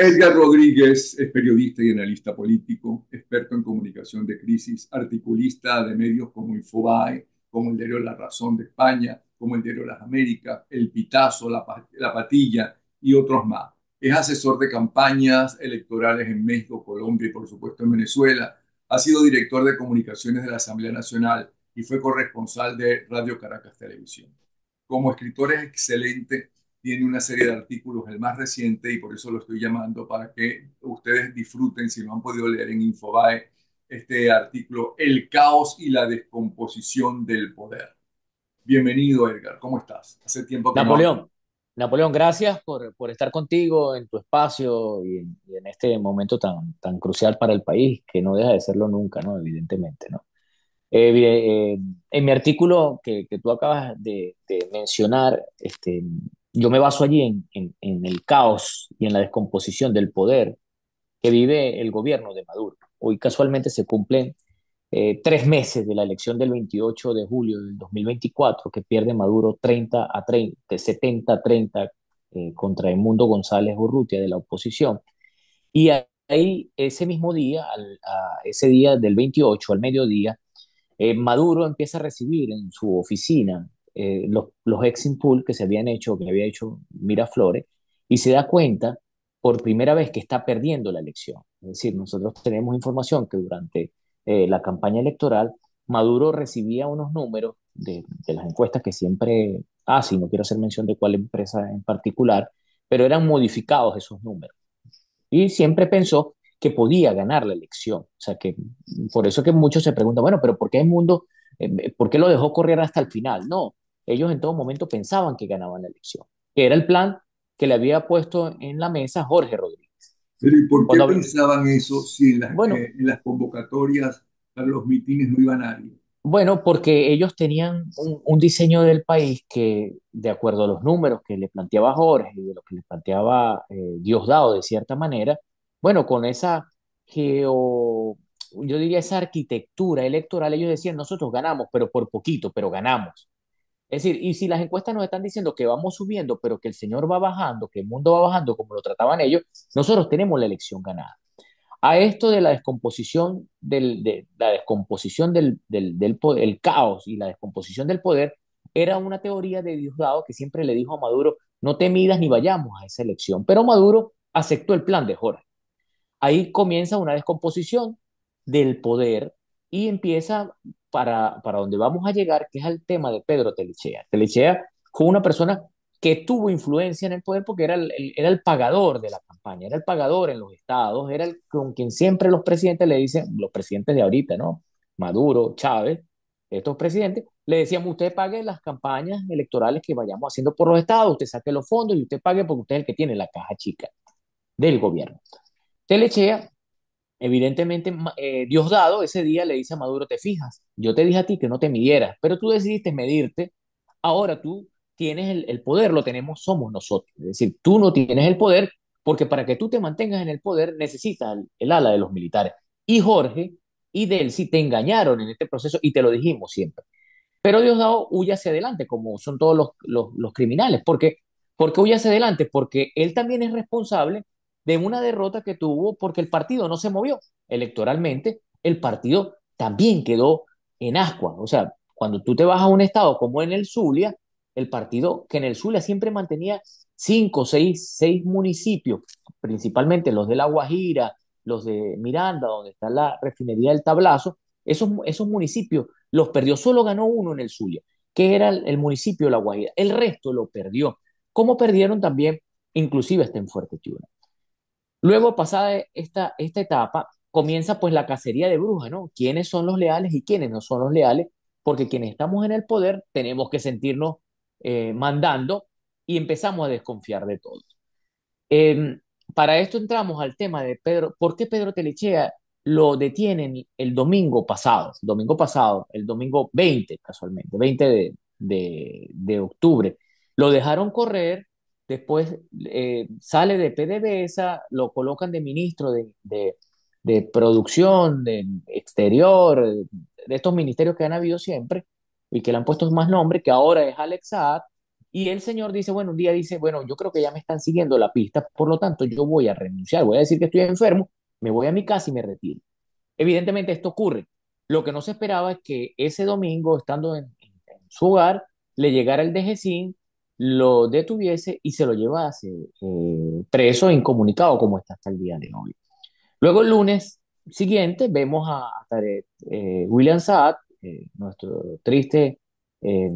Edgar Rodríguez es periodista y analista político, experto en comunicación de crisis, articulista de medios como Infobae, como el diario La Razón de España, como el diario Las Américas, El Pitazo, La Patilla y otros más. Es asesor de campañas electorales en México, Colombia y por supuesto en Venezuela. Ha sido director de comunicaciones de la Asamblea Nacional y fue corresponsal de Radio Caracas Televisión. Como escritor es excelente, tiene una serie de artículos, el más reciente, y por eso lo estoy llamando, para que ustedes disfruten, si no han podido leer en Infobae, este artículo, El caos y la descomposición del poder. Bienvenido, Edgar, ¿cómo estás? Hace tiempo que no hablo. Napoleón, Napoleón, gracias por estar contigo en tu espacio y en este momento tan crucial para el país, que no deja de serlo nunca, ¿no? Evidentemente, ¿no? En mi artículo que tú acabas de mencionar, yo me baso allí en el caos y en la descomposición del poder que vive el gobierno de Maduro. Hoy casualmente se cumplen 3 meses de la elección del 28 de julio del 2024, que pierde Maduro 30-30, 70-30 contra Edmundo González Urrutia de la oposición. Y ahí, ese mismo día, ese día del 28 al mediodía, Maduro empieza a recibir en su oficina los exit poll que se habían hecho, que había hecho Miraflores, y se da cuenta por primera vez que está perdiendo la elección. Es decir, nosotros tenemos información que durante la campaña electoral Maduro recibía unos números de las encuestas que siempre hace, y no quiero hacer mención de cuál empresa en particular, pero eran modificados esos números. Y siempre pensó que podía ganar la elección. O sea, que por eso que muchos se preguntan, bueno, pero ¿por qué el mundo, por qué lo dejó correr hasta el final? No, ellos en todo momento pensaban que ganaban la elección, que era el plan que le había puesto en la mesa Jorge Rodríguez. Pero ¿y por qué Cuando, pensaban eso si bueno, en las convocatorias para los mítines no iba nadie? bueno, porque ellos tenían un diseño del país que, de acuerdo a los números que le planteaba Jorge y de lo que le planteaba Diosdado de cierta manera, bueno, con esa yo diría esa arquitectura electoral, ellos decían, nosotros ganamos, pero por poquito, pero ganamos. Es decir, y si las encuestas nos están diciendo que vamos subiendo, pero que el señor va bajando, que el mundo va bajando como lo trataban ellos, nosotros tenemos la elección ganada. A esto de la descomposición el caos y la descomposición del poder, era una teoría de Diosdado que siempre le dijo a Maduro, no te midas ni vayamos a esa elección. Pero Maduro aceptó el plan de Jorge. Ahí comienza una descomposición del poder y empieza para donde vamos a llegar, que es el tema de Pedro Telechea. Telechea fue una persona que tuvo influencia en el poder porque era el pagador de la campaña, era el pagador en los estados, era el con quien siempre los presidentes le dicen, los presidentes de ahorita, ¿no? Maduro, Chávez, estos presidentes, le decíamos, usted pague las campañas electorales que vayamos haciendo por los estados, usted saque los fondos y usted pague porque usted es el que tiene la caja chica del gobierno. Telechea, evidentemente, Diosdado ese día le dice a Maduro, te fijas, yo te dije a ti que no te midieras, pero tú decidiste medirte, ahora tú tienes el poder, lo tenemos, somos nosotros. Es decir, tú no tienes el poder porque para que tú te mantengas en el poder necesitas el ala de los militares. Y Jorge y Delcy te engañaron en este proceso y te lo dijimos siempre. Pero Diosdado huye hacia adelante, como son todos los criminales. ¿Por qué huye hacia adelante? Porque él también es responsable de una derrota que tuvo porque el partido no se movió electoralmente. El partido también quedó en ascuas. O sea, cuando tú te vas a un estado como en el Zulia, el partido que en el Zulia siempre mantenía cinco, seis municipios, principalmente los de La Guajira, los de Miranda, donde está la refinería del Tablazo, esos municipios los perdió, solo ganó uno en el Zulia, que era el municipio de La Guajira. El resto lo perdió, como perdieron también, inclusive hasta en Fuerte Tiuna. Luego, pasada esta etapa, comienza pues la cacería de brujas, ¿no? ¿Quiénes son los leales y quiénes no son los leales? Porque quienes estamos en el poder tenemos que sentirnos mandando y empezamos a desconfiar de todos. Eh, para esto entramos al tema de Pedro. ¿Por qué Pedro Telechea lo detienen el domingo pasado, el domingo 20 casualmente, 20 de octubre? Lo dejaron correr, después sale de PDVSA, lo colocan de ministro de producción, de exterior, de estos ministerios que han habido siempre y que le han puesto más nombre, que ahora es Alex Saad, Y el señor dice, bueno, un día dice, bueno, yo creo que ya me están siguiendo la pista, por lo tanto yo voy a renunciar, voy a decir que estoy enfermo, me voy a mi casa y me retiro. Evidentemente esto ocurre. Lo que no se esperaba es que ese domingo, estando en su hogar, le llegara el DGCIN, lo detuviese y se lo llevase preso e incomunicado como está hasta el día de hoy. Luego el lunes siguiente vemos a Tarek William Saad, nuestro triste eh,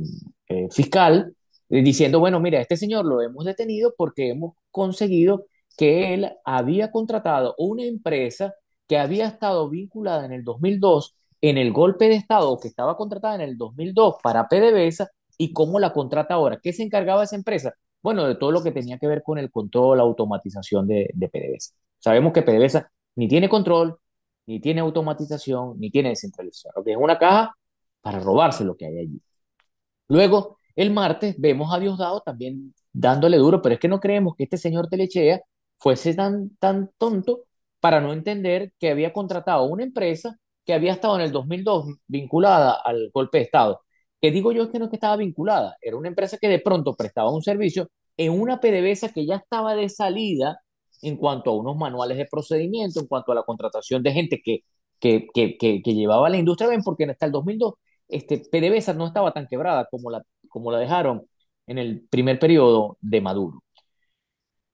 fiscal, diciendo, bueno, mira, este señor lo hemos detenido porque hemos conseguido que él había contratado una empresa que había estado vinculada en el 2002 en el golpe de Estado, que estaba contratada en el 2002 para PDVSA, y cómo la contrata ahora. ¿Qué se encargaba esa empresa? Bueno, de todo lo que tenía que ver con el control, la automatización de PDVSA. Sabemos que PDVSA ni tiene control, ni tiene automatización, ni tiene descentralización. Lo que es una caja para robarse lo que hay allí. Luego, el martes, vemos a Diosdado también dándole duro, pero es que no creemos que este señor Telechea fuese tan tonto para no entender que había contratado una empresa que había estado en el 2002 vinculada al golpe de Estado. Que digo yo que no es que estaba vinculada, era una empresa que de pronto prestaba un servicio en una PDVSA que ya estaba de salida en cuanto a unos manuales de procedimiento, en cuanto a la contratación de gente que llevaba la industria, ven, porque hasta el 2002 PDVSA no estaba tan quebrada como la dejaron en el primer periodo de Maduro.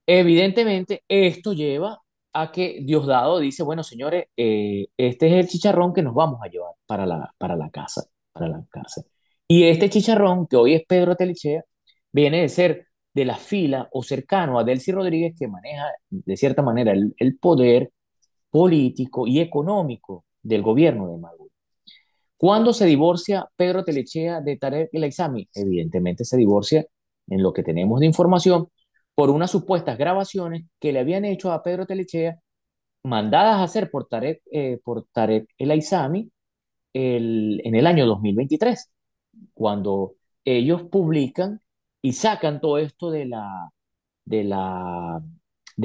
Evidentemente, esto lleva a que Diosdado dice, bueno, señores, este es el chicharrón que nos vamos a llevar para la casa, para la cárcel. Y este chicharrón, que hoy es Pedro Telechea, viene de ser de la fila o cercano a Delcy Rodríguez, que maneja de cierta manera el poder político y económico del gobierno de Maduro. ¿Cuándo se divorcia Pedro Telechea de Tarek El Aissami? Evidentemente se divorcia, en lo que tenemos de información, por unas supuestas grabaciones que le habían hecho a Pedro Telechea, mandadas a hacer por Tarek El Aissami en el año 2023, cuando ellos publican y sacan todo esto de la, de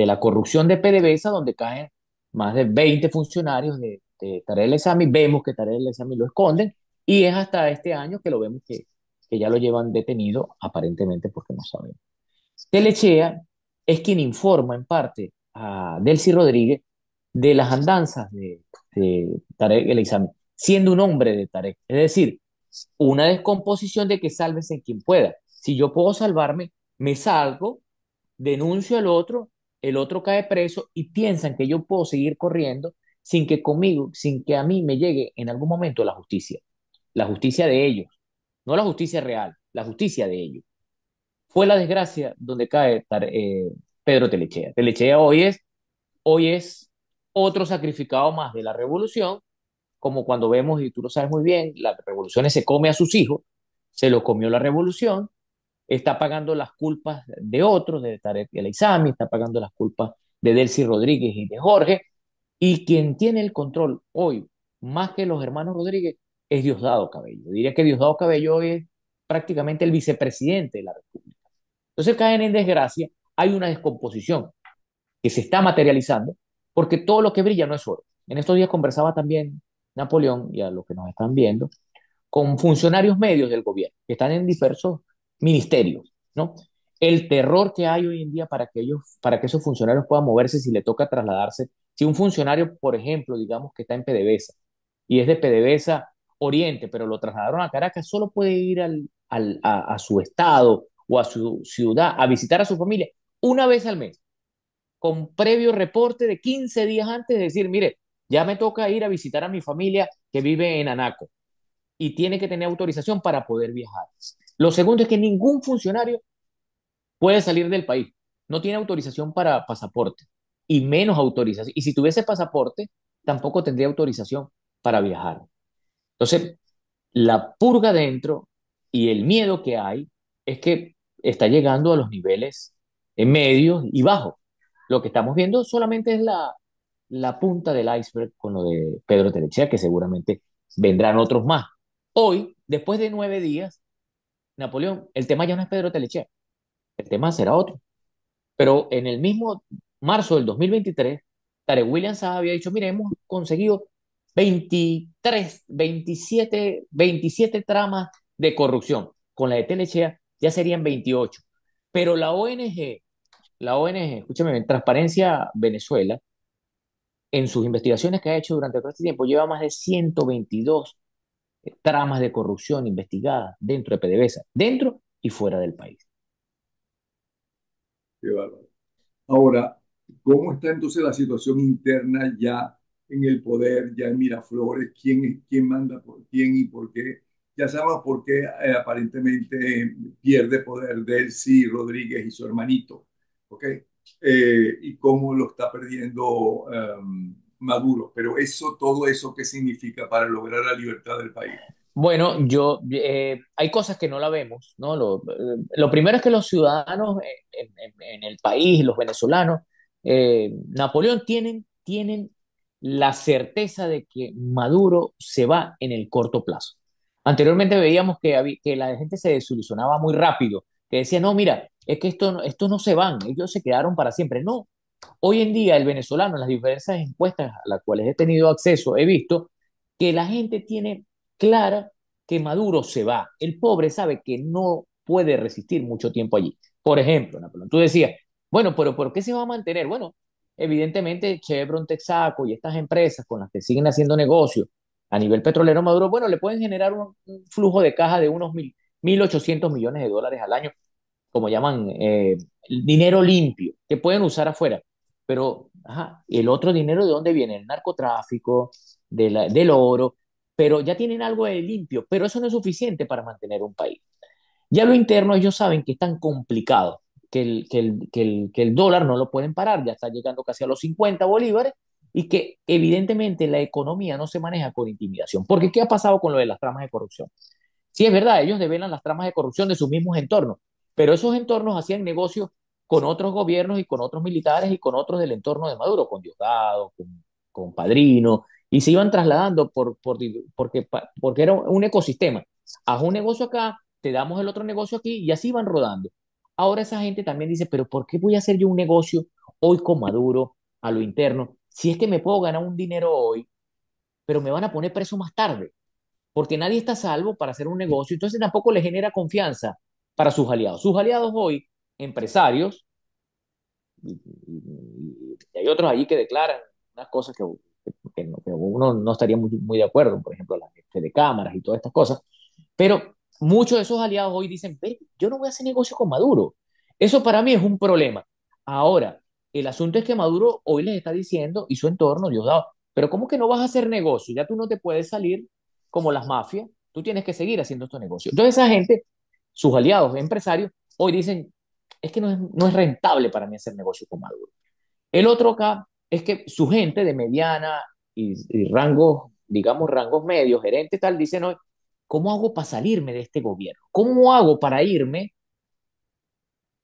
la corrupción de PDVSA, donde caen más de 20 funcionarios de Tarek El Aissami. Vemos que Tarek El Aissami lo esconden y es hasta este año que lo vemos que ya lo llevan detenido, aparentemente porque no sabemos. Telechea es quien informa en parte a Delcy Rodríguez de las andanzas de Tarek El Aissami, siendo un hombre de Tarek. Es decir, una descomposición de que sálvese quien pueda. Si yo puedo salvarme, me salgo, denuncio al otro, el otro cae preso y piensan que yo puedo seguir corriendo sin que conmigo, sin que a mí me llegue en algún momento la justicia de ellos, no la justicia real, la justicia de ellos. Fue la desgracia donde cae Pedro Telechea. Telechea hoy es otro sacrificado más de la revolución, como cuando vemos, y tú lo sabes muy bien, las revoluciones se come a sus hijos, se lo comió la revolución, está pagando las culpas de otros, de Tarek El Aissami, está pagando las culpas de Delcy Rodríguez y de Jorge, y quien tiene el control hoy, más que los hermanos Rodríguez, es Diosdado Cabello. Diría que Diosdado Cabello hoy es prácticamente el vicepresidente de la República. Entonces caen en desgracia, hay una descomposición que se está materializando, porque todo lo que brilla no es oro. En estos días conversaba también Napoleón, y a los que nos están viendo, con funcionarios medios del gobierno, que están en diversos ministerios, ¿no? El terror que hay hoy en día para que esos funcionarios puedan moverse si le toca trasladarse. Si un funcionario, por ejemplo, digamos que está en PDVSA y es de PDVSA Oriente, pero lo trasladaron a Caracas, solo puede ir a su estado o a su ciudad a visitar a su familia una vez al mes, con previo reporte de 15 días antes de decir, mire, ya me toca ir a visitar a mi familia que vive en Anaco y tiene que tener autorización para poder viajar. Lo segundo es que ningún funcionario puede salir del país. No tiene autorización para pasaporte y menos autorización. Y si tuviese pasaporte, tampoco tendría autorización para viajar. Entonces, la purga dentro y el miedo que hay es que está llegando a los niveles medios y bajos. Lo que estamos viendo solamente es la punta del iceberg con lo de Pedro Telechea, que seguramente vendrán otros más. Hoy, después de 9 días, Napoleón, el tema ya no es Pedro Telechea, el tema será otro. Pero en el mismo marzo del 2023, Tarek William Saab había dicho, mire, hemos conseguido 23, 27 tramas de corrupción. Con la de Telechea ya serían 28. Pero la ONG, escúchame, Transparencia Venezuela, en sus investigaciones que ha hecho durante todo este tiempo, lleva más de 122 tramas de corrupción investigadas dentro de PDVSA, dentro y fuera del país. Qué bárbaro. Ahora, ¿cómo está entonces la situación interna ya en el poder, ya en Miraflores? ¿Quién manda por quién y por qué? Ya sabemos por qué aparentemente pierde poder Delcy Rodríguez y su hermanito, ¿ok? Y cómo lo está perdiendo Maduro. Pero eso, todo eso, ¿qué significa para lograr la libertad del país? Bueno, hay cosas que no la vemos, ¿no? Lo primero es que los ciudadanos en el país, los venezolanos, Napoleón tienen la certeza de que Maduro se va en el corto plazo. Anteriormente veíamos que la gente se desilusionaba muy rápido, que decía, no, mira, es que esto no se van, ellos se quedaron para siempre. No, hoy en día el venezolano, en las diversas encuestas a las cuales he tenido acceso, he visto que la gente tiene clara que Maduro se va. El pobre sabe que no puede resistir mucho tiempo allí. Por ejemplo, Napoleón, tú decías, bueno, pero ¿por qué se va a mantener? Bueno, evidentemente Chevron, Texaco y estas empresas con las que siguen haciendo negocios a nivel petrolero Maduro, bueno, le pueden generar un flujo de caja de unos 1.800 millones de dólares al año, como llaman, dinero limpio, que pueden usar afuera. Pero, ajá, el otro dinero, ¿de dónde viene? El narcotráfico, del oro, pero ya tienen algo de limpio, pero eso no es suficiente para mantener un país. Ya lo interno, ellos saben que es tan complicado que el dólar no lo pueden parar, ya está llegando casi a los 50 bolívares y que evidentemente la economía no se maneja con intimidación. Porque ¿qué ha pasado con lo de las tramas de corrupción? Sí, es verdad, ellos develan las tramas de corrupción de sus mismos entornos, pero esos entornos hacían negocios con otros gobiernos y con otros militares y con otros del entorno de Maduro, con Diosdado, con Padrino, y se iban trasladando porque era un ecosistema. Haz un negocio acá, te damos el otro negocio aquí y así van rodando. Ahora esa gente también dice, pero ¿por qué voy a hacer yo un negocio hoy con Maduro a lo interno? Si es que me puedo ganar un dinero hoy, pero me van a poner preso más tarde porque nadie está a salvo para hacer un negocio, entonces tampoco le genera confianza para sus aliados. Sus aliados hoy, empresarios, y hay otros allí que declaran unas cosas que uno no estaría muy de acuerdo, por ejemplo, las de cámaras y todas estas cosas, pero muchos de esos aliados hoy dicen, "Ve, yo no voy a hacer negocio con Maduro. Eso para mí es un problema. Ahora, el asunto es que Maduro hoy les está diciendo, y su entorno, Diosdado, pero ¿cómo que no vas a hacer negocio? Ya tú no te puedes salir como las mafias, tú tienes que seguir haciendo estos negocios. Entonces esa gente, sus aliados empresarios, hoy dicen, es que no es rentable para mí hacer negocio con Maduro. El otro acá es que su gente de mediana y rangos, digamos, rangos medios, gerente tal, dicen, no, ¿cómo hago para salirme de este gobierno? ¿Cómo hago para irme,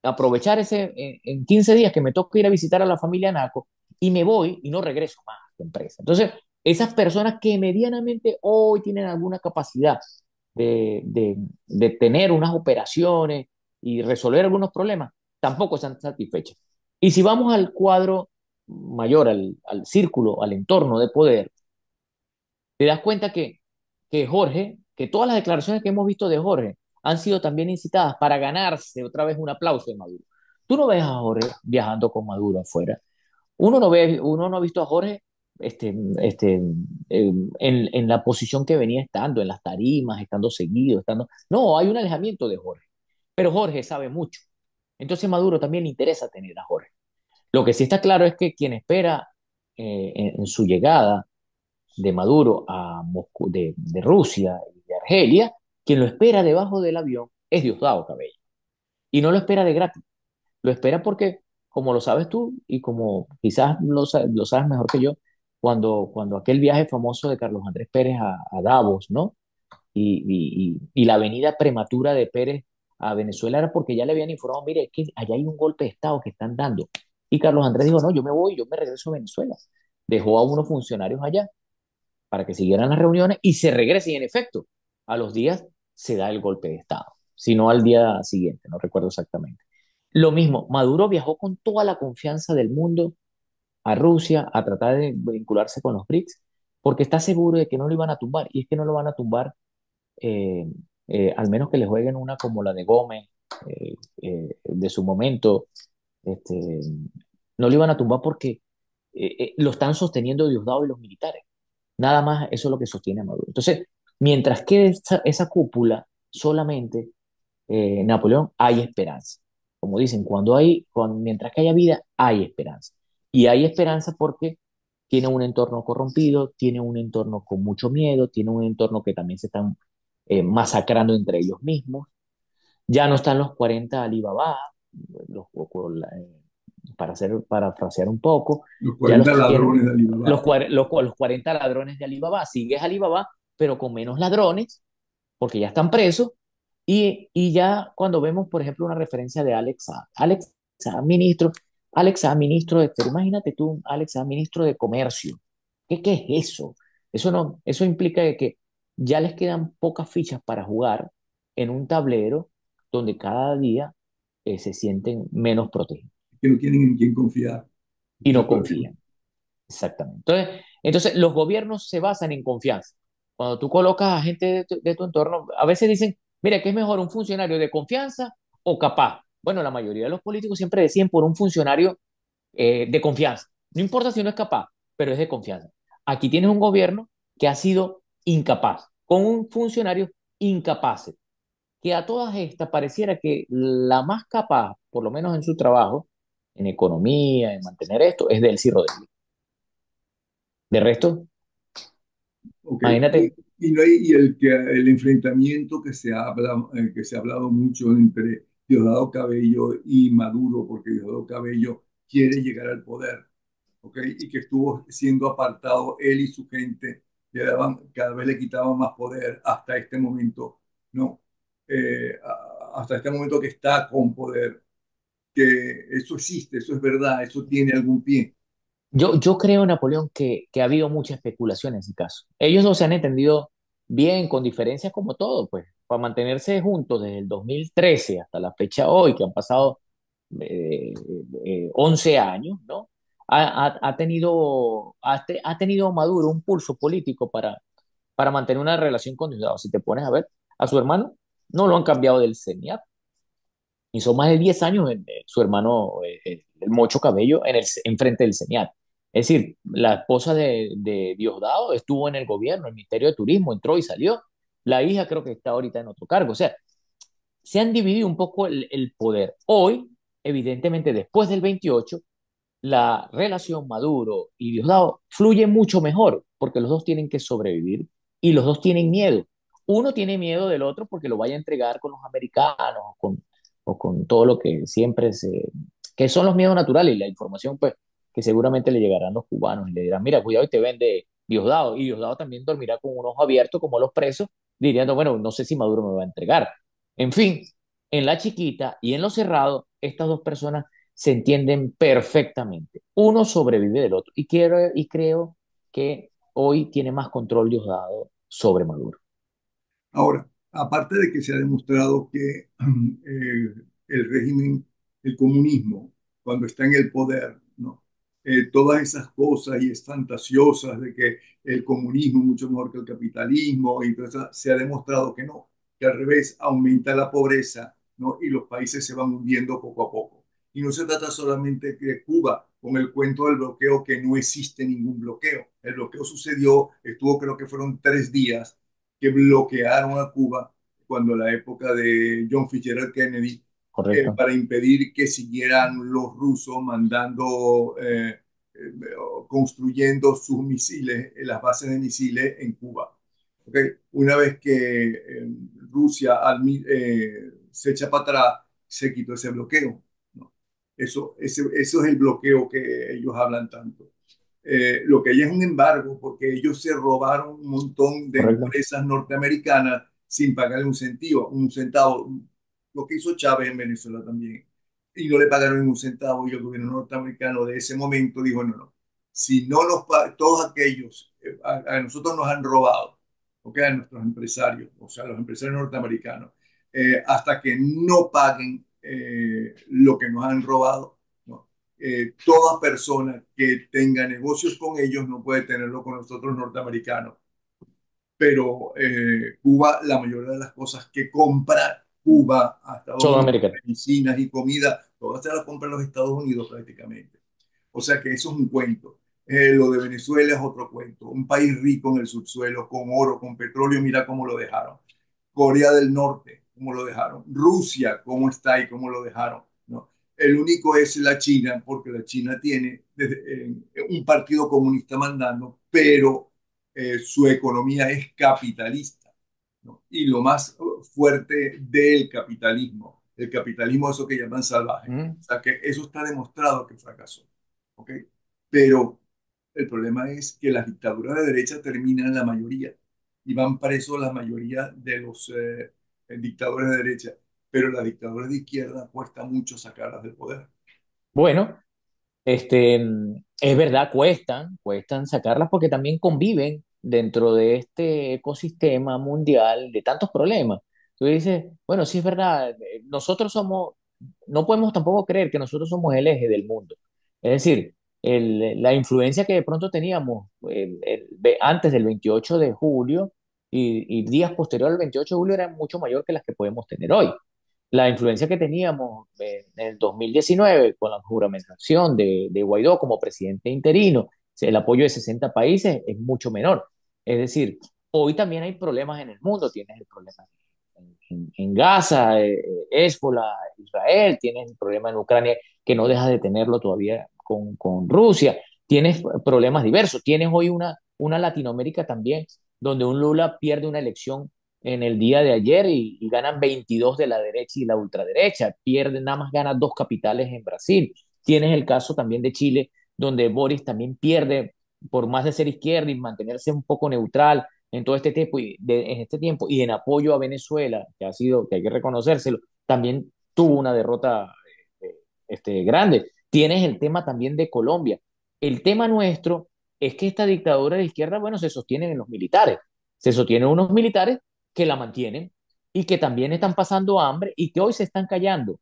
aprovechar en 15 días que me toca ir a visitar a la familia Naco y me voy y no regreso más a la empresa? Entonces, esas personas que medianamente hoy tienen alguna capacidad de tener unas operaciones y resolver algunos problemas, tampoco están satisfechas. Y si vamos al cuadro mayor, al círculo, al entorno de poder, te das cuenta que Jorge, que todas las declaraciones que hemos visto de Jorge han sido también incitadas para ganarse otra vez un aplauso de Maduro. Tú no ves a Jorge viajando con Maduro afuera. Uno no ha visto a Jorge este, este, en la posición que venía estando, en las tarimas, estando seguido, estando. No, hay un alejamiento de Jorge. Pero Jorge sabe mucho. Entonces Maduro también le interesa tener a Jorge. Lo que sí está claro es que quien espera en su llegada de Maduro a Moscú, de Rusia y de Argelia, quien lo espera debajo del avión es Diosdado Cabello. Y no lo espera de gratis, lo espera porque, como lo sabes tú y como quizás lo sabes mejor que yo, cuando aquel viaje famoso de Carlos Andrés Pérez a Davos, ¿no? Y la venida prematura de Pérez a Venezuela era porque ya le habían informado, mire, es que allá hay un golpe de Estado que están dando. Y Carlos Andrés dijo, no, yo me voy, yo me regreso a Venezuela. Dejó a unos funcionarios allá para que siguieran las reuniones y se regrese. Y en efecto, a los días se da el golpe de Estado, si no al día siguiente, no recuerdo exactamente. Lo mismo, Maduro viajó con toda la confianza del mundo a Rusia a tratar de vincularse con los BRICS, porque está seguro de que no lo iban a tumbar, y es que no lo van a tumbar, al menos que le jueguen una como la de Gómez, de su momento, este, no lo iban a tumbar porque lo están sosteniendo Diosdado y los militares. Nada más eso es lo que sostiene a Maduro. Entonces, mientras quede esa cúpula, solamente Napoleón, hay esperanza. Como dicen, mientras que haya vida, hay esperanza. Y hay esperanza porque tiene un entorno corrompido, tiene un entorno con mucho miedo, tiene un entorno que también se están masacrando entre ellos mismos. Ya no están los 40 Alibaba, los, para frasear un poco, Los ya los 40 tienen ladrones de Alibaba. los 40 ladrones de Alibaba. Sigues Alibaba, pero con menos ladrones, porque ya están presos. Y ya cuando vemos, por ejemplo, una referencia de Alex Saab, Alex Saab, ministro de, pero imagínate tú, Alex Saab, ministro de Comercio. ¿Qué es eso? Eso no, eso implica que ya les quedan pocas fichas para jugar en un tablero donde cada día se sienten menos protegidos Que no tienen en quién confiar. y Ese es el no problema. confían. Exactamente. Entonces, los gobiernos se basan en confianza. Cuando tú colocas a gente de tu entorno, a veces dicen, mira, ¿qué es mejor, un funcionario de confianza o capaz? Bueno, la mayoría de los políticos siempre deciden por un funcionario de confianza. No importa si no es capaz, pero es de confianza. Aquí tienes un gobierno que ha sido incapaz, con un funcionario incapaz, que a todas estas pareciera que la más capaz, por lo menos en su trabajo, en economía, en mantener esto, es Delcy Rodríguez. De resto, Ok, imagínate, y no hay, y el enfrentamiento que se ha hablado mucho entre Diosdado Cabello y Maduro, porque Diosdado Cabello quiere llegar al poder, ¿ok? Y que estuvo siendo apartado él y su gente, cada vez le quitaban más poder hasta este momento, ¿no? Hasta este momento que está con poder, que eso existe, eso es verdad, eso tiene algún pie. yo creo, Napoleón, que ha habido mucha especulación en ese caso. Ellos no se han entendido bien, con diferencias como todo, pues, para mantenerse juntos desde el 2013 hasta la fecha hoy, que han pasado 11 años, ¿no? Ha tenido Maduro un pulso político para mantener una relación con Diosdado. Si te pones a ver, a su hermano no lo han cambiado del CENIAT. Hizo más de 10 años su hermano, el Mocho Cabello, enfrente del CENIAT. Es decir, la esposa de Diosdado estuvo en el gobierno, el Ministerio de Turismo, entró y salió. La hija creo que está ahorita en otro cargo. O sea, se han dividido un poco el poder. Hoy, evidentemente, después del 28, la relación Maduro y Diosdado fluye mucho mejor, porque los dos tienen que sobrevivir y los dos tienen miedo. Uno tiene miedo del otro porque lo vaya a entregar con los americanos o con todo lo que siempre que son los miedos naturales y la información, pues, que seguramente le llegarán los cubanos y le dirán, mira, cuidado y te vende Diosdado. Y Diosdado también dormirá con un ojo abierto como los presos, diciendo, bueno, no sé si Maduro me va a entregar. En fin, en la chiquita y en lo cerrado, estas dos personas se entienden perfectamente. Uno sobrevive del otro. Y creo que hoy tiene más control Diosdado sobre Maduro. Ahora, aparte de que se ha demostrado que el régimen, el comunismo, cuando está en el poder, ¿no? Todas esas cosas y es fantasiosas de que el comunismo es mucho mejor que el capitalismo, y entonces se ha demostrado que no, que al revés aumenta la pobreza, ¿no? Y los países se van hundiendo poco a poco. Y no se trata solamente de Cuba, con el cuento del bloqueo, que no existe ningún bloqueo. El bloqueo sucedió, estuvo creo que fueron 3 días que bloquearon a Cuba cuando la época de John Fitzgerald Kennedy, ¿Correcto? para impedir que siguieran los rusos mandando, construyendo sus misiles, las bases de misiles en Cuba. ¿Okay? Una vez que Rusia se echa para atrás, se quitó ese bloqueo, ¿no? Eso es el bloqueo que ellos hablan tanto. Lo que hay es un embargo porque ellos se robaron un montón de ¿Correcto? empresas norteamericanas sin pagarle un centavo, lo que hizo Chávez en Venezuela también, y no le pagaron un centavo, y el gobierno norteamericano de ese momento dijo, no, no, si no todos aquellos, a nosotros nos han robado, ¿okay? A nuestros empresarios, o sea, los empresarios norteamericanos, hasta que no paguen lo que nos han robado, ¿no? Toda persona que tenga negocios con ellos no puede tenerlo con nosotros norteamericanos. Pero Cuba, la mayoría de las cosas que compra Cuba, a Estados Son Unidos, americanos. medicinas y comida, todas se las compran los Estados Unidos prácticamente. O sea que eso es un cuento. Lo de Venezuela es otro cuento. Un país rico en el subsuelo, con oro, con petróleo, mira cómo lo dejaron. Corea del Norte, cómo lo dejaron. Rusia, cómo está y cómo lo dejaron. ¿No? El único es la China, porque la China tiene un partido comunista mandando, pero su economía es capitalista. ¿No? Y lo más fuerte del capitalismo, el capitalismo es eso que llaman salvaje. Mm. O sea que eso está demostrado que fracasó. ¿Ok? Pero el problema es que las dictaduras de derecha terminan en la mayoría y van presos la mayoría de los dictadores de derecha, pero las dictaduras de izquierda cuesta mucho sacarlas del poder. Bueno, es verdad, cuestan sacarlas porque también conviven dentro de este ecosistema mundial de tantos problemas. Tú dices, bueno, sí es verdad, nosotros somos, no podemos tampoco creer que nosotros somos el eje del mundo. Es decir, la influencia que de pronto teníamos antes del 28 de julio y días posteriores al 28 de julio era mucho mayor que las que podemos tener hoy. La influencia que teníamos en el 2019 con la juramentación de Guaidó como presidente interino, el apoyo de 60 países es mucho menor. Es decir, hoy también hay problemas en el mundo. Tienes el problema en Gaza, Hezbollah, Israel, tienes el problema en Ucrania que no deja de tenerlo todavía con Rusia, tienes problemas diversos. Tienes hoy una Latinoamérica también donde un Lula pierde una elección en el día de ayer y ganan 22 de la derecha y la ultraderecha. Pierden, nada más ganan dos capitales en Brasil. Tienes el caso también de Chile, donde Boris también pierde por más de ser izquierda y mantenerse un poco neutral en todo este tiempo en este tiempo y en apoyo a Venezuela, que ha sido, que hay que reconocérselo, también tuvo una derrota grande. Tienes el tema también de Colombia. El tema nuestro es que esta dictadura de izquierda, bueno, se sostiene en los militares. Se sostienen unos militares que la mantienen y que también están pasando hambre y que hoy se están callando.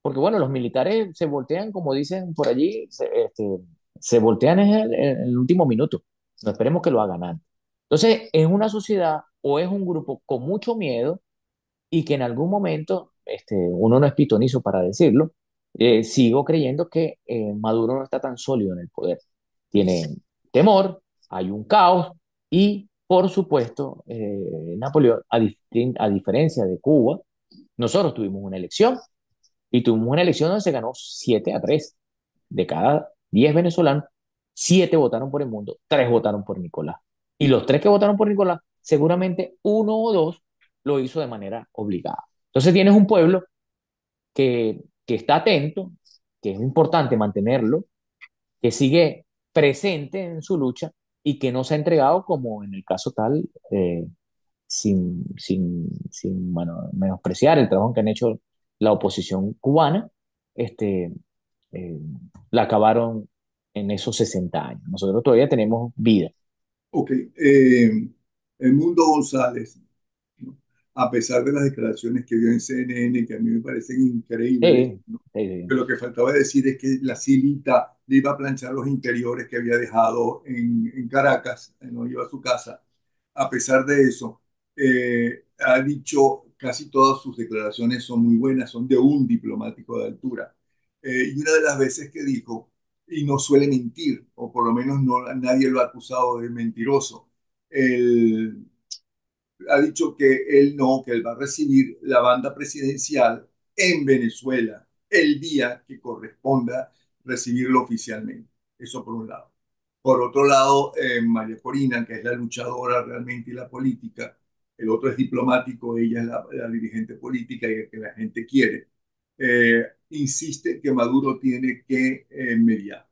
Porque bueno, los militares se voltean, como dicen por allí, se voltean en el último minuto. No esperemos que lo hagan antes. Entonces, es una sociedad o es un grupo con mucho miedo y que en algún momento, uno no es pitonizo para decirlo, sigo creyendo que Maduro no está tan sólido en el poder. Tiene temor, hay un caos y, por supuesto, Napoleón, a diferencia de Cuba, nosotros tuvimos una elección y tuvimos una elección donde se ganó 7-3. De cada 10 venezolanos, 7 votaron por el mundo, 3 votaron por Nicolás. Y los 3 que votaron por Nicolás, seguramente uno o dos lo hizo de manera obligada. Entonces tienes un pueblo que está atento, que es importante mantenerlo, que sigue presente en su lucha y que no se ha entregado como en el caso tal, sin bueno, menospreciar el trabajo que han hecho la oposición cubana, este, eh, la acabaron en esos 60 años. Nosotros todavía tenemos vida. Ok, el Mundo González, ¿no? A pesar de las declaraciones que dio en CNN, que a mí me parecen increíbles, Sí, ¿no? sí, sí. Que lo que faltaba decir es que la Silita le iba a planchar los interiores que había dejado en Caracas, no iba a su casa. A pesar de eso, ha dicho casi todas sus declaraciones son muy buenas, son de un diplomático de altura. Y una de las veces que dijo, y no suele mentir, o por lo menos no, nadie lo ha acusado de mentiroso, él ha dicho que él no, que él va a recibir la banda presidencial en Venezuela el día que corresponda recibirlo oficialmente. Eso por un lado. Por otro lado, María Corina, que es la luchadora realmente y la política, el otro es diplomático, ella es la dirigente política y el que la gente quiere, insiste que Maduro tiene que mediar.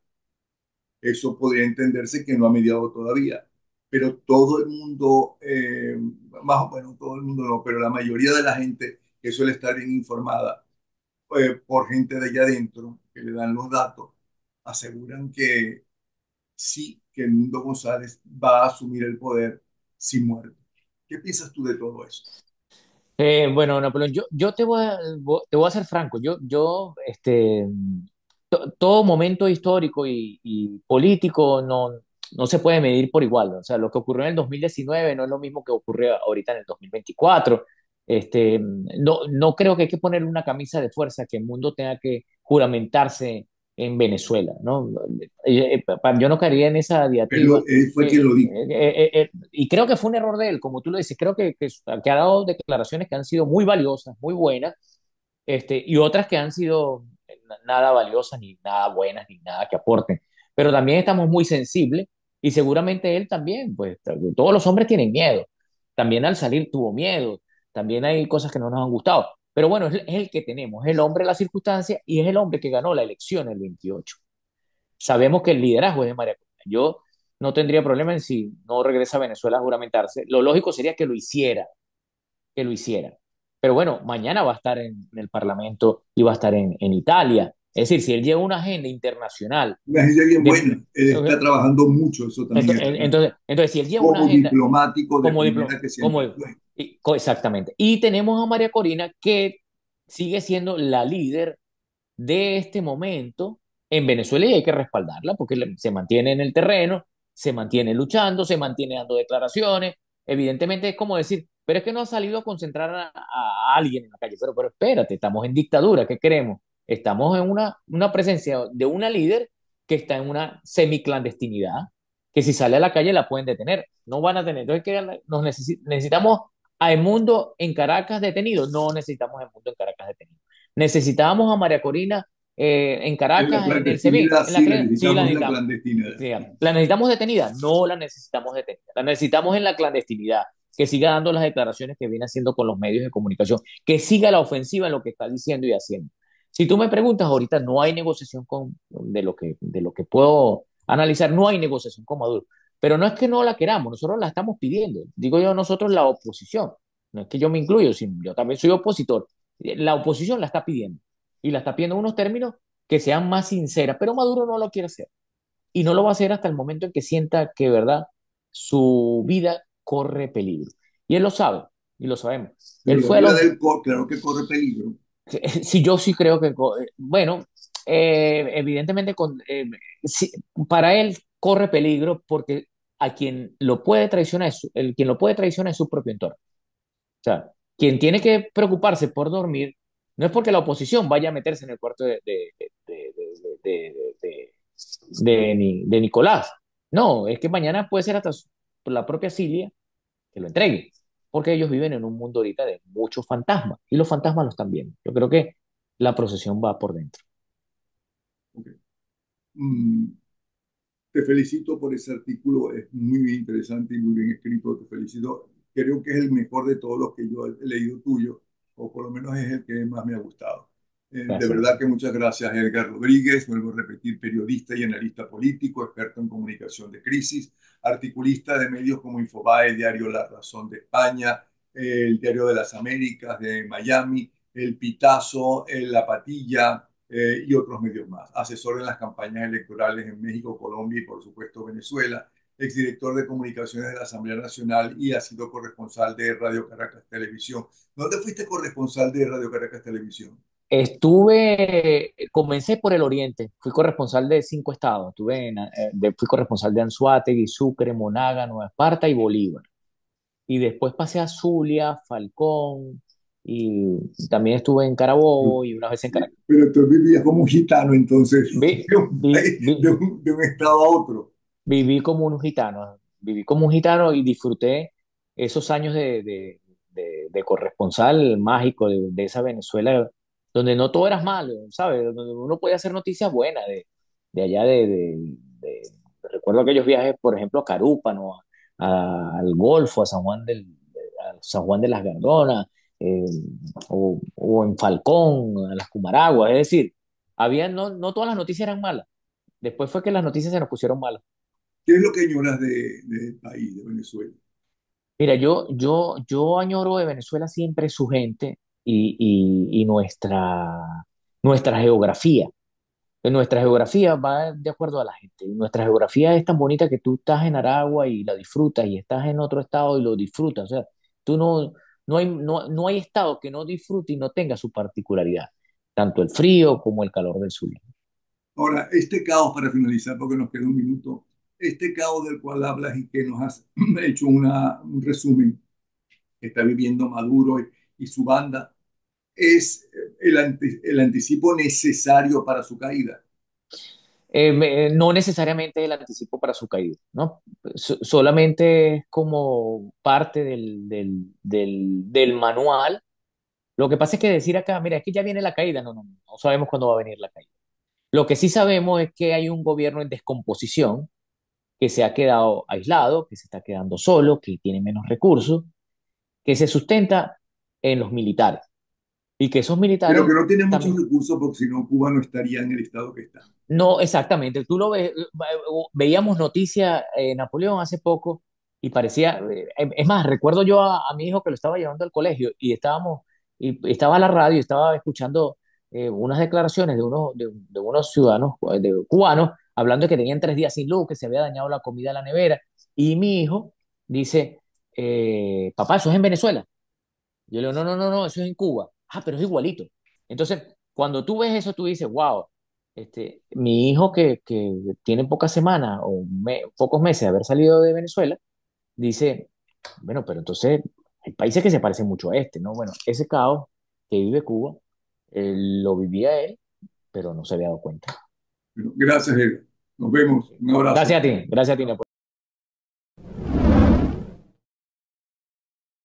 Eso podría entenderse que no ha mediado todavía, pero todo el mundo, más o menos todo el mundo no, pero la mayoría de la gente que suele estar bien informada por gente de allá adentro, que le dan los datos, aseguran que sí, que el Mundo González va a asumir el poder sin muerte. ¿Qué piensas tú de todo eso? Bueno, Napoleón, yo te voy a ser franco. Todo momento histórico y político no se puede medir por igual. O sea, lo que ocurrió en el 2019 no es lo mismo que ocurre ahorita en el 2024. No creo que hay que ponerle una camisa de fuerza que el mundo tenga que juramentarse en Venezuela, ¿no? Yo no caería en esa Pero diatriba. él fue quien lo dijo. Y creo que fue un error de él, como tú lo dices, creo que ha dado declaraciones que han sido muy valiosas, muy buenas, y otras que han sido nada valiosas, ni nada buenas, ni nada que aporten. Pero también estamos muy sensibles y seguramente él también, pues todos los hombres tienen miedo. También al salir tuvo miedo, también hay cosas que no nos han gustado. Pero bueno, es el que tenemos, es el hombre de la circunstancia y es el hombre que ganó la elección el 28. Sabemos que el liderazgo es de María Corina. Yo no tendría problema en si no regresa a Venezuela a juramentarse. Lo lógico sería que lo hiciera, que lo hiciera. Pero bueno, mañana va a estar en el Parlamento y va a estar en Italia. Es decir, si él lleva una agenda internacional, Una gente bien de, buena. Él está trabajando mucho, eso también es verdad. entonces, si él lleva una Como agenda diplomático de como primera diploma, que siempre fue. exactamente. Y tenemos a María Corina que sigue siendo la líder de este momento en Venezuela y hay que respaldarla porque se mantiene en el terreno, se mantiene luchando, se mantiene dando declaraciones. Evidentemente es como decir, pero es que no ha salido a concentrar a alguien en la calle. Pero espérate, estamos en dictadura, ¿qué queremos? Estamos en una presencia de una líder que está en una semiclandestinidad, que si sale a la calle la pueden detener, no van a tener. Entonces, necesitamos a Edmundo en Caracas detenido, no necesitamos a Edmundo en Caracas detenido. Necesitábamos a María Corina en En la Caracas, en el SEBIN. clandestinidad sí Sí, la necesitamos la necesitamos. clandestinidad. Sí, ¿la necesitamos detenida? No la necesitamos detenida. La necesitamos en la clandestinidad. Que siga dando las declaraciones que viene haciendo con los medios de comunicación. Que siga la ofensiva en lo que está diciendo y haciendo. Si tú me preguntas, ahorita no hay negociación de lo que puedo analizar, no hay negociación con Maduro. Pero no es que no la queramos, nosotros la estamos pidiendo. Digo yo, nosotros la oposición. No es que yo me incluyo, sino yo también soy opositor. La oposición la está pidiendo y la está pidiendo en unos términos que sean más sinceras, pero Maduro no lo quiere hacer y no lo va a hacer hasta el momento en que sienta que, verdad, su vida corre peligro. Y él lo sabe y lo sabemos. Pero Él la fue a vida los... de él, claro que corre peligro. Sí, yo sí creo que, bueno, evidentemente sí, para él corre peligro porque a quien lo puede traicionar quien lo puede traicionar es su propio entorno. O sea, quien tiene que preocuparse por dormir no es porque la oposición vaya a meterse en el cuarto de, de- de Nicolás. No, es que mañana puede ser hasta la propia Cilia que lo entregue, porque ellos viven en un mundo ahorita de muchos fantasmas y los fantasmas lo están viendo. Yo creo que la procesión va por dentro. Ok. Mm, Te felicito por ese artículo, es muy interesante y muy bien escrito, te felicito. Creo que es el mejor de todos los que yo he leído tuyo, o por lo menos es el que más me ha gustado. De Gracias. verdad que muchas gracias, Edgar Rodríguez, vuelvo a repetir, periodista y analista político, experto en comunicación de crisis, articulista de medios como Infobae, el diario La Razón de España, el diario de las Américas de Miami, el Pitazo, La Patilla, y otros medios más. Asesor en las campañas electorales en México, Colombia y por supuesto Venezuela. Exdirector de comunicaciones de la Asamblea Nacional y ha sido corresponsal de Radio Caracas Televisión. ¿Dónde fuiste corresponsal de Radio Caracas Televisión? Comencé por el oriente, fui corresponsal de 5 estados, fui corresponsal de Anzoátegui, Sucre, Monaga, Nueva Esparta y Bolívar. Y después pasé a Zulia, Falcón, y también estuve en Carabobo y una vez en Caracas. Pero tú vivías como un gitano entonces, Vi, de un, vi, país, vi, de un estado a otro. viví como un gitano y disfruté esos años de corresponsal mágico de esa Venezuela, donde no todo era malo, ¿sabes? Donde uno podía hacer noticias buenas de allá de- recuerdo aquellos viajes, por ejemplo, a Carúpano, al Golfo, a San Juan de las Gardonas, eh, o en Falcón, a las Cumaraguas, es decir, no todas las noticias eran malas. Después fue que las noticias se nos pusieron malas. ¿Qué es lo que añoras del país, de Venezuela? Mira, yo añoro de Venezuela siempre su gente y nuestra geografía. Nuestra geografía va de acuerdo a la gente. Y nuestra geografía es tan bonita que tú estás en Aragua y la disfrutas y estás en otro estado y lo disfrutas. O sea, tú no hay estado que no disfrute y no tenga su particularidad, tanto el frío como el calor del sur. Ahora, este caos, para finalizar, porque nos queda un minuto, este caos del cual hablas y que nos has hecho un resumen que está viviendo Maduro y su banda es el anticipo necesario para su caída. No necesariamente es el anticipo para su caída, ¿no? Solamente es como parte del manual. Lo que pasa es que decir acá, mira, es que ya viene la caída, no sabemos cuándo va a venir la caída. Lo que sí sabemos es que hay un gobierno en descomposición, que se ha quedado aislado, que se está quedando solo, que tiene menos recursos, que se sustenta en los militares y que esos Pero que militares no tiene muchos también. recursos porque si no Cuba no estaría en el estado que está. No, exactamente. Tú lo ves, veíamos noticias, Napoleón hace poco y parecía, es más, recuerdo yo a mi hijo que lo estaba llevando al colegio y y estaba la radio y estaba escuchando unas declaraciones de unos ciudadanos cubanos hablando de que tenían 3 días sin luz, que se había dañado la comida en la nevera y mi hijo dice, papá, eso es en Venezuela. Yo le digo, no, eso es en Cuba. Ah, pero es igualito. Entonces, cuando tú ves eso, tú dices, wow, mi hijo que tiene pocas semanas o pocos meses de haber salido de Venezuela, dice, bueno, pero entonces hay países que se parecen mucho a este, ¿no? Bueno, ese caos que vive Cuba, lo vivía él, pero no se había dado cuenta. Bueno, gracias, Edgar. Nos vemos. Un abrazo. Gracias a ti, Néstor.